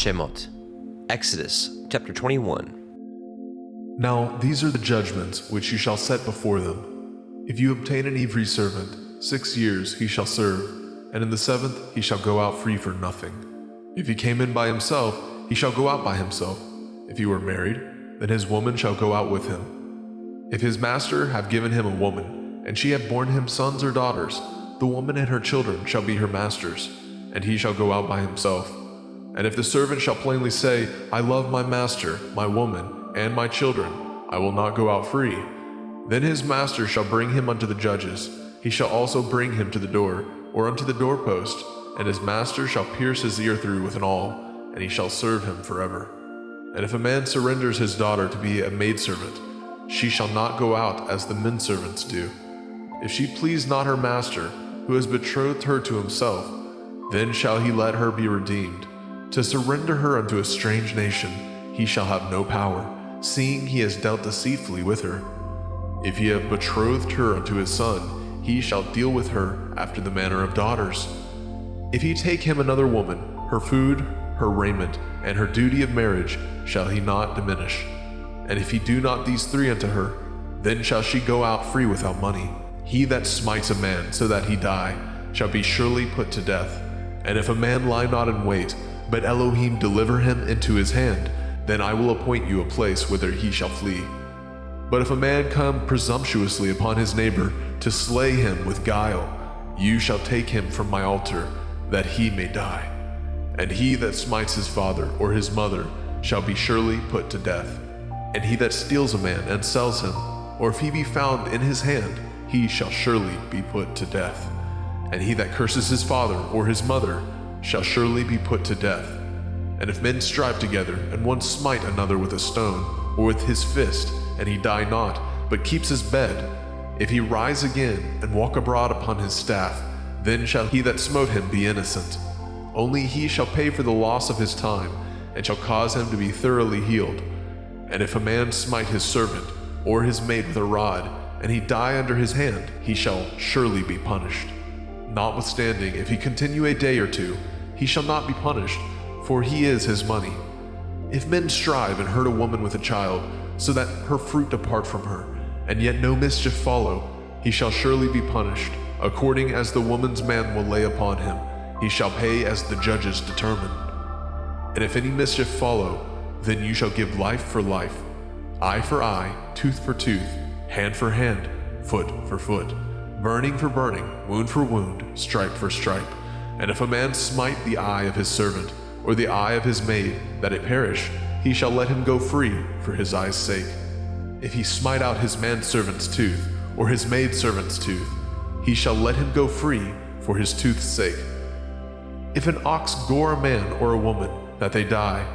Shemot. Exodus chapter 21. Now these are the judgments which you shall set before them. If you obtain an Ivri servant, 6 years he shall serve, and in the 7th he shall go out free for nothing. If he came in by himself, he shall go out by himself. If he were married, then his woman shall go out with him. If his master have given him a woman, and she have borne him sons or daughters, the woman and her children shall be her master's, and he shall go out by himself. And if the servant shall plainly say, I love my master, my woman, and my children, I will not go out free, then his master shall bring him unto the judges. He shall also bring him to the door, or unto the doorpost, and his master shall pierce his ear through with an awl, and he shall serve him forever. And if a man surrenders his daughter to be a maidservant, she shall not go out as the men servants do. If she please not her master, who has betrothed her to himself, then shall he let her be redeemed. To surrender her unto a strange nation, he shall have no power, seeing he has dealt deceitfully with her. If he have betrothed her unto his son, he shall deal with her after the manner of daughters. If he take him another woman, her food, her raiment, and her duty of marriage shall he not diminish. And if he do not these 3 unto her, then shall she go out free without money. He that smites a man so that he die shall be surely put to death. And if a man lie not in wait, but Elohim deliver him into his hand, then I will appoint you a place whither he shall flee. But if a man come presumptuously upon his neighbor to slay him with guile, you shall take him from my altar, that he may die. And he that smites his father or his mother shall be surely put to death. And he that steals a man and sells him, or if he be found in his hand, he shall surely be put to death. And he that curses his father or his mother shall surely be put to death. And if men strive together, and one smite another with a stone, or with his fist, and he die not, but keeps his bed, if he rise again, and walk abroad upon his staff, then shall he that smote him be innocent. Only he shall pay for the loss of his time, and shall cause him to be thoroughly healed. And if a man smite his servant, or his maid with a rod, and he die under his hand, he shall surely be punished. Notwithstanding, if he continue a day or 2, he shall not be punished, for he is his money. If men strive and hurt a woman with a child, so that her fruit depart from her, and yet no mischief follow, he shall surely be punished, according as the woman's man will lay upon him. He shall pay as the judges determine. And if any mischief follow, then you shall give life for life, eye for eye, tooth for tooth, hand for hand, foot for foot, burning for burning, wound for wound, stripe for stripe. And if a man smite the eye of his servant, or the eye of his maid, that it perish, he shall let him go free for his eye's sake. If he smite out his manservant's tooth, or his maidservant's tooth, he shall let him go free for his tooth's sake. If an ox gore a man or a woman, that they die,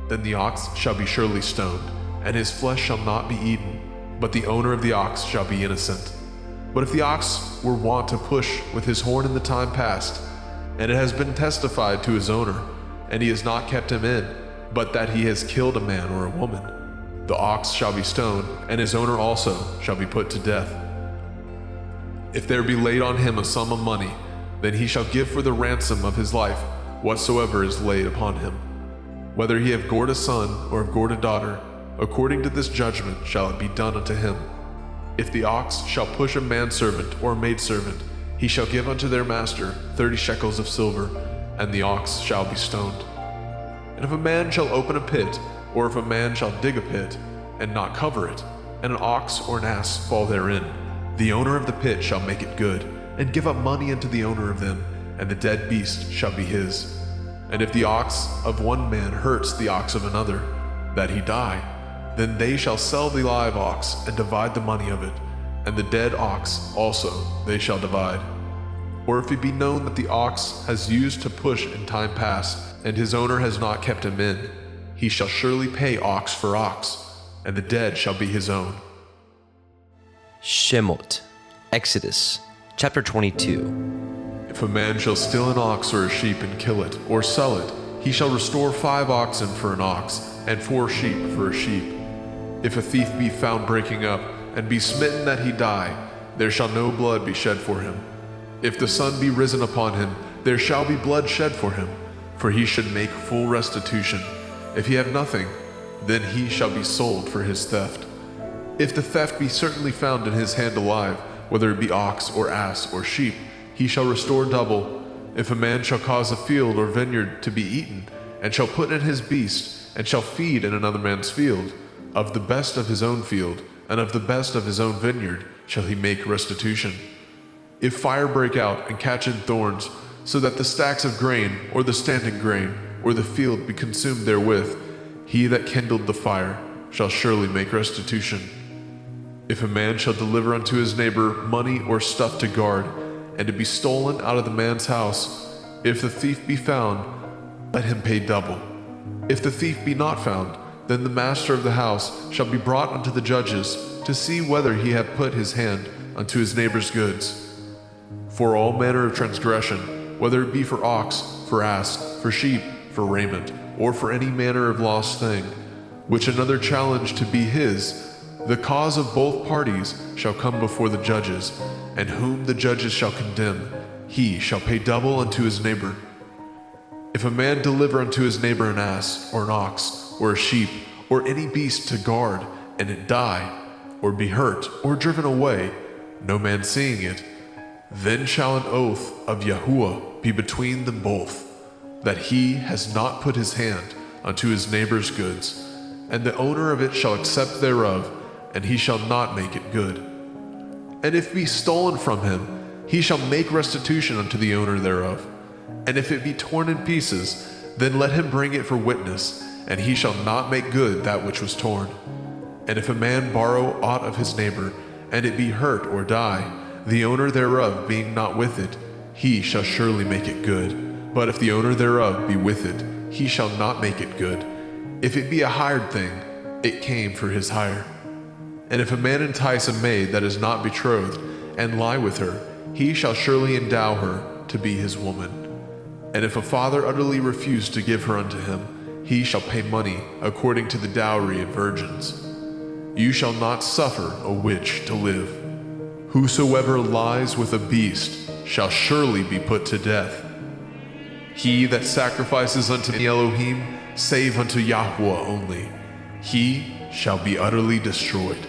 then the ox shall be surely stoned, and his flesh shall not be eaten, but the owner of the ox shall be innocent. But if the ox were wont to push with his horn in the time past, and it has been testified to his owner, and he has not kept him in, but that he has killed a man or a woman, the ox shall be stoned, and his owner also shall be put to death. If there be laid on him a sum of money, then he shall give for the ransom of his life whatsoever is laid upon him. Whether he have gored a son or have gored a daughter, according to this judgment shall it be done unto him. If the ox shall push a manservant or a maidservant, he shall give unto their master 30 shekels of silver, and the ox shall be stoned. And if a man shall open a pit, or if a man shall dig a pit, and not cover it, and an ox or an ass fall therein, the owner of the pit shall make it good, and give up money unto the owner of them, and the dead beast shall be his. And if the ox of one man hurts the ox of another, that he die, then they shall sell the live ox, and divide the money of it, and the dead ox also they shall divide. Or if it be known that the ox has used to push in time past, and his owner has not kept him in, he shall surely pay ox for ox, and the dead shall be his own. Shemot. Exodus chapter 22. If a man shall steal an ox or a sheep and kill it, or sell it, he shall restore 5 oxen for an ox, and 4 sheep for a sheep. If a thief be found breaking up, and be smitten that he die, there shall no blood be shed for him. If the sun be risen upon him, there shall be blood shed for him. for he should make full restitution. If he have nothing, then he shall be sold for his theft. If the theft be certainly found in his hand alive, whether it be ox or ass or sheep, he shall restore double. If a man shall cause a field or vineyard to be eaten, and shall put in his beast, and shall feed in another man's field, of the best of his own field, and of the best of his own vineyard, shall he make restitution. If fire break out and catch in thorns, so that the stacks of grain, or the standing grain, or the field be consumed therewith, he that kindled the fire shall surely make restitution. If a man shall deliver unto his neighbor money or stuff to guard, and it be stolen out of the man's house, if the thief be found, let him pay double. If the thief be not found, then the master of the house shall be brought unto the judges, to see whether he have put his hand unto his neighbor's goods. For all manner of transgression, whether it be for ox, for ass, for sheep, for raiment, or for any manner of lost thing, which another challenged to be his, the cause of both parties shall come before the judges, and whom the judges shall condemn, he shall pay double unto his neighbor. If a man deliver unto his neighbor an ass, or an ox, or a sheep, or any beast to guard, and it die, or be hurt, or driven away, no man seeing it, then shall an oath of Yahuwah be between them both, that he has not put his hand unto his neighbor's goods, and the owner of it shall accept thereof, and he shall not make it good. And if it be stolen from him, he shall make restitution unto the owner thereof. And if it be torn in pieces, then let him bring it for witness, and he shall not make good that which was torn. And if a man borrow aught of his neighbor, and it be hurt or die, the owner thereof being not with it, he shall surely make it good. But if the owner thereof be with it, he shall not make it good. If it be a hired thing, it came for his hire. And if a man entice a maid that is not betrothed, and lie with her, he shall surely endow her to be his woman. And if a father utterly refuse to give her unto him, he shall pay money according to the dowry of virgins. You shall not suffer a witch to live. Whosoever lies with a beast shall surely be put to death. He that sacrifices unto the Elohim, save unto Yahuwah only, he shall be utterly destroyed.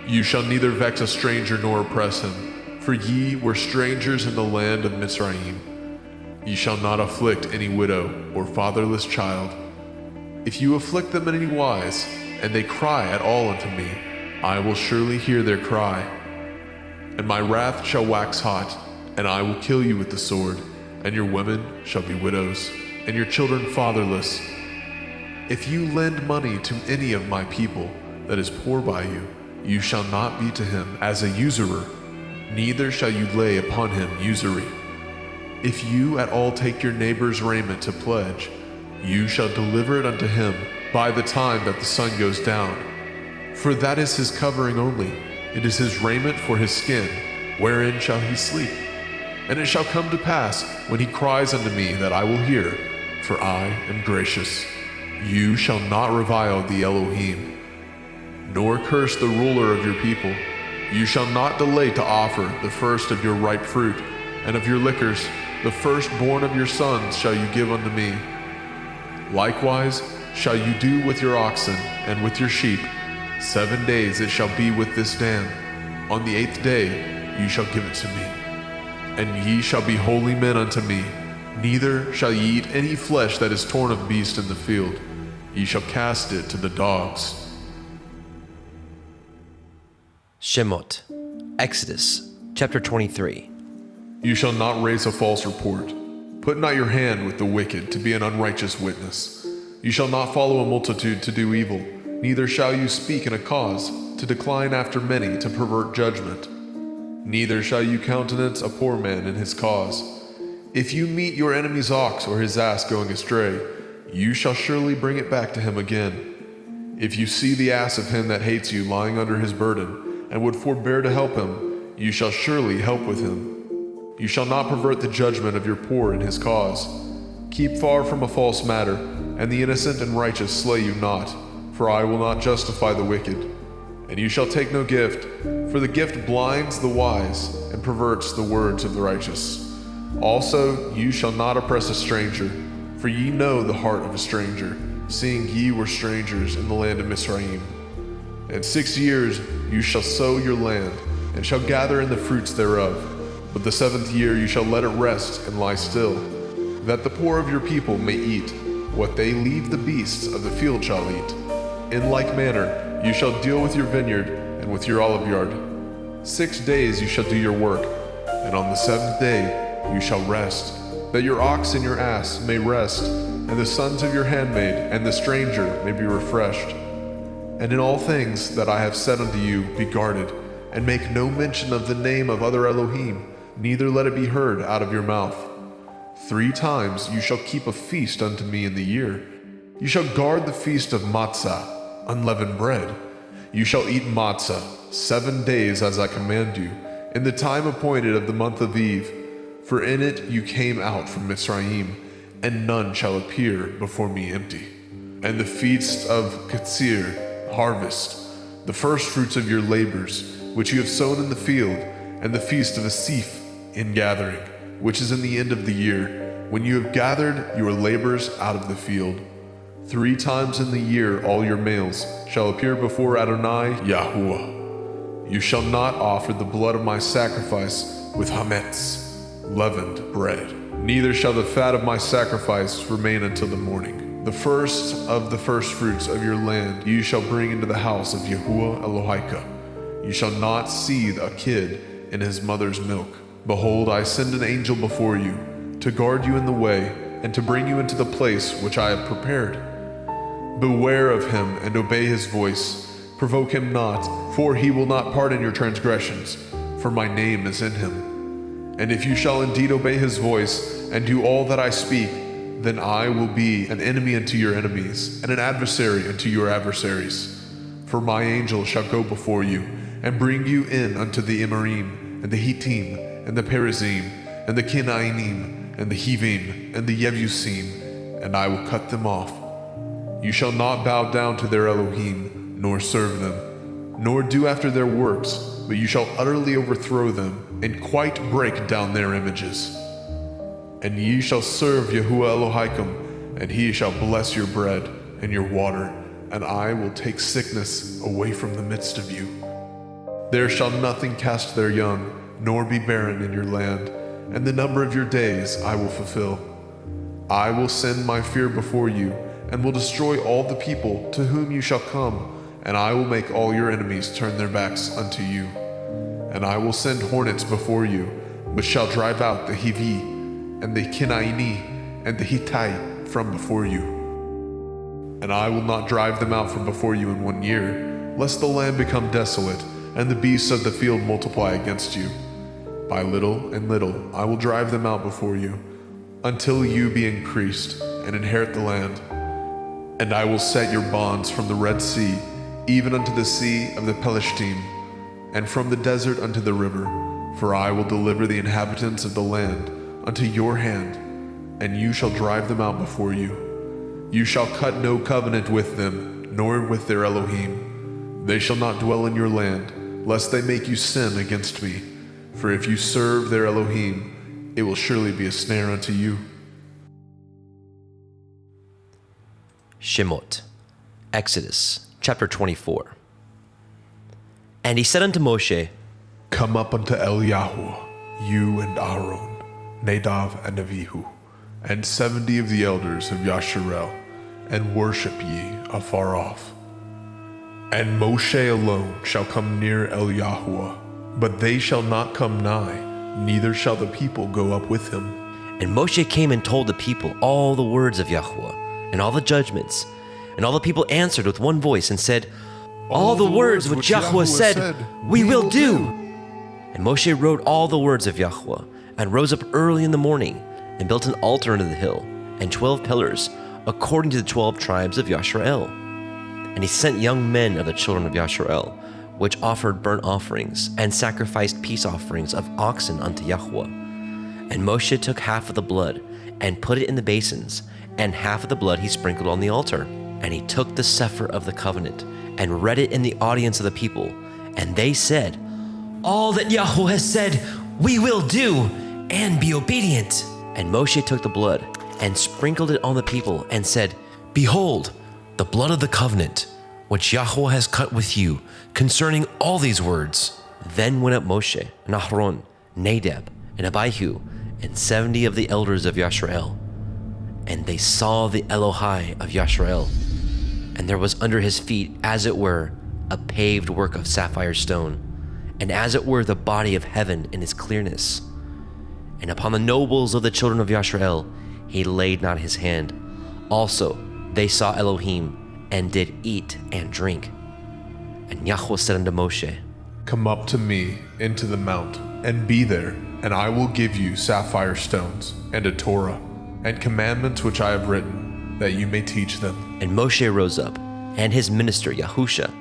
You shall neither vex a stranger nor oppress him, for ye were strangers in the land of Mizraim. Ye shall not afflict any widow or fatherless child. If you afflict them in any wise, and they cry at all unto me, I will surely hear their cry. And my wrath shall wax hot, and I will kill you with the sword, and your women shall be widows, and your children fatherless. If you lend money to any of my people that is poor by you, you shall not be to him as a usurer, neither shall you lay upon him usury. If you at all take your neighbor's raiment to pledge, you shall deliver it unto him by the time that the sun goes down. For that is his covering only, it is his raiment for his skin, wherein shall he sleep. And it shall come to pass, when he cries unto me, that I will hear, for I am gracious. You shall not revile the Elohim, nor curse the ruler of your people. You shall not delay to offer the first of your ripe fruit, and of your liquors, the firstborn of your sons shall you give unto me. Likewise shall you do with your oxen and with your sheep. 7 days it shall be with this dam. On the 8th day you shall give it to me. And ye shall be holy men unto me. Neither shall ye eat any flesh that is torn of beast in the field. Ye shall cast it to the dogs. Shemot, Exodus, chapter 23. You shall not raise a false report. Put not your hand with the wicked to be an unrighteous witness. You shall not follow a multitude to do evil, neither shall you speak in a cause, to decline after many to pervert judgment. Neither shall you countenance a poor man in his cause. If you meet your enemy's ox or his ass going astray, you shall surely bring it back to him again. If you see the ass of him that hates you lying under his burden, and would forbear to help him, you shall surely help with him. You shall not pervert the judgment of your poor in his cause. Keep far from a false matter, and the innocent and righteous slay you not, for I will not justify the wicked. And you shall take no gift, for the gift blinds the wise and perverts the words of the righteous. Also, you shall not oppress a stranger, for ye know the heart of a stranger, seeing ye were strangers in the land of Mizraim. And 6 years you shall sow your land, and shall gather in the fruits thereof. But the 7th year you shall let it rest and lie still, that the poor of your people may eat what they leave the beasts of the field shall eat. In like manner you shall deal with your vineyard and with your olive yard. 6 days you shall do your work, and on the 7th day you shall rest, that your ox and your ass may rest, and the sons of your handmaid and the stranger may be refreshed. And in all things that I have said unto you, be guarded, and make no mention of the name of other Elohim, neither let it be heard out of your mouth. 3 times you shall keep a feast unto me in the year. You shall guard the feast of matzah, unleavened bread. You shall eat matzah 7 days as I command you, in the time appointed of the month of Eve, for in it you came out from Mizraim, and none shall appear before me empty. And the feast of Katsir, harvest, the first fruits of your labors, which you have sown in the field, and the feast of Asif, in gathering, which is in the end of the year, when you have gathered your labors out of the field. 3 times in the year all your males shall appear before Adonai Yahuwah. You shall not offer the blood of my sacrifice with hametz, leavened bread. Neither shall the fat of my sacrifice remain until the morning. The first of the firstfruits of your land you shall bring into the house of Yahuwah Elohika. You shall not seethe a kid in his mother's milk. Behold, I send an angel before you, to guard you in the way, and to bring you into the place which I have prepared. Beware of him, and obey his voice. Provoke him not, for he will not pardon your transgressions, for my name is in him. And if you shall indeed obey his voice, and do all that I speak, then I will be an enemy unto your enemies, and an adversary unto your adversaries. For my angel shall go before you, and bring you in unto the Emorym, and the Hittim, and the Perizim, and the Kenainim, and the Hivim, and the Yevusim, and I will cut them off. You shall not bow down to their Elohim, nor serve them, nor do after their works, but you shall utterly overthrow them, and quite break down their images. And ye shall serve Yahuwah Elohim, and he shall bless your bread and your water, and I will take sickness away from the midst of you. There shall nothing cast their young, nor be barren in your land, and the number of your days I will fulfill. I will send my fear before you, and will destroy all the people to whom you shall come, and I will make all your enemies turn their backs unto you. And I will send hornets before you, which shall drive out the Hivi, and the Kenaini, and the Hittite from before you. And I will not drive them out from before you in 1 year, lest the land become desolate, and the beasts of the field multiply against you. By little and little I will drive them out before you, until you be increased, and inherit the land. And I will set your bonds from the Red Sea, even unto the sea of the Pelishtim, and from the desert unto the river, for I will deliver the inhabitants of the land unto your hand, and you shall drive them out before you. You shall cut no covenant with them, nor with their Elohim. They shall not dwell in your land, lest they make you sin against me. For if you serve their Elohim, it will surely be a snare unto you. Shemot, Exodus, chapter 24. And he said unto Moshe, Come up unto Eliyahu, you and Aaron, Nadav and Avihu, and 70 of the elders of Yasharel, and worship ye afar off. And Moshe alone shall come near Eliyahu, but they shall not come nigh, neither shall the people go up with him. And Moshe came and told the people all the words of Yahuwah, and all the judgments. And all the people answered with one voice and said, All the words which Yahuwah said, we will do. And Moshe wrote all the words of Yahuwah, and rose up early in the morning, and built an altar unto the hill, and 12 pillars, according to the 12 tribes of Yasharel. And he sent young men of the children of Yasharel, which offered burnt offerings, and sacrificed peace offerings of oxen unto Yahuwah. And Moshe took half of the blood, and put it in the basins, and half of the blood he sprinkled on the altar. And he took the Cepher of the covenant, and read it in the audience of the people. And they said, All that Yahuwah has said, we will do, and be obedient. And Moshe took the blood and sprinkled it on the people and said, Behold, the blood of the covenant, which Yahweh has cut with you concerning all these words. Then went up Moshe, and Aharon, Nadab, and Abihu, and 70 of the elders of Yashrael. And they saw the Elohai of Yashrael, and there was under his feet, as it were, a paved work of sapphire stone, and as it were the body of heaven in its clearness. And upon the nobles of the children of Yashrael he laid not his hand. Also they saw Elohim, and did eat and drink. And Yahweh said unto Moshe, Come up to me into the mount, and be there, and I will give you sapphire stones, and a Torah, and commandments which I have written, that you may teach them. And Moshe rose up, and his minister Yahusha,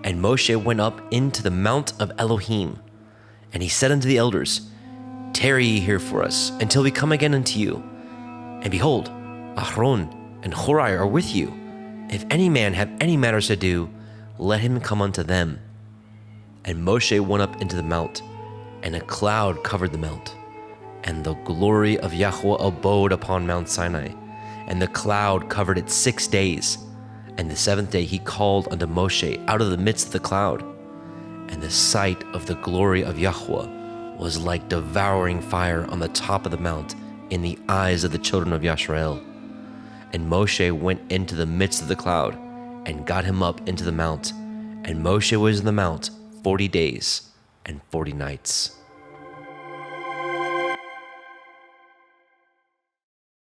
and Moshe went up into the mount of Elohim. And he said unto the elders, Tarry ye here for us, until we come again unto you. And behold, Aharon and Horai are with you. If any man have any matters to do, let him come unto them. And Moshe went up into the mount, and a cloud covered the mount. And the glory of Yahweh abode upon Mount Sinai, and the cloud covered it 6 days. And the 7th day he called unto Moshe out of the midst of the cloud. And the sight of the glory of Yahweh was like devouring fire on the top of the mount in the eyes of the children of Yashrael. And Moshe went into the midst of the cloud, and got him up into the mount. And Moshe was in the mount 40 days and 40 nights.